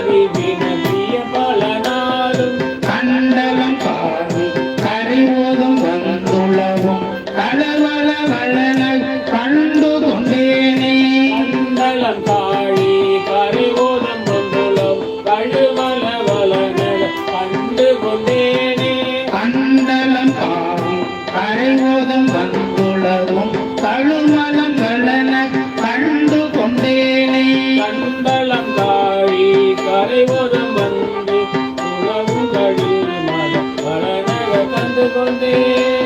கதி வினவிய பலனாலும் கண்டலம் காணி கரைவோதும் வந்துளவும் கலவல வளன கண்டு கொண்டேனே கண்டலம் காழி கரைவோதும் வந்துளவும் கழுவல வளன கண்டு கொண்டேனே கண்டலம் காணி கரைவோதும் வந்துளவும் கழுமலம் வளன கண்டு கொண்டேனே கண்டலம் காழி கரைவோதும் வந்து உழவும் கழுமல வளன கண்டு கொண்டேனே